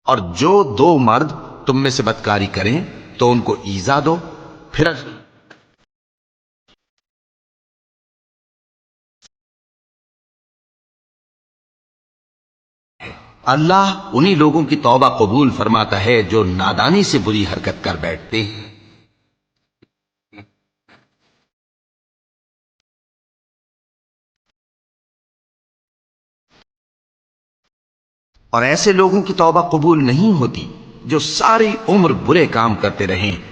اور جو دو مرد تم میں سے بدکاری کریں تو ان کو ایذا دو، پھر اللہ انہی لوگوں کی توبہ قبول فرماتا ہے جو نادانی سے بری حرکت کر بیٹھتے ہیں۔ اور ایسے لوگوں کی توبہ قبول نہیں ہوتی جو ساری عمر برے کام کرتے رہیں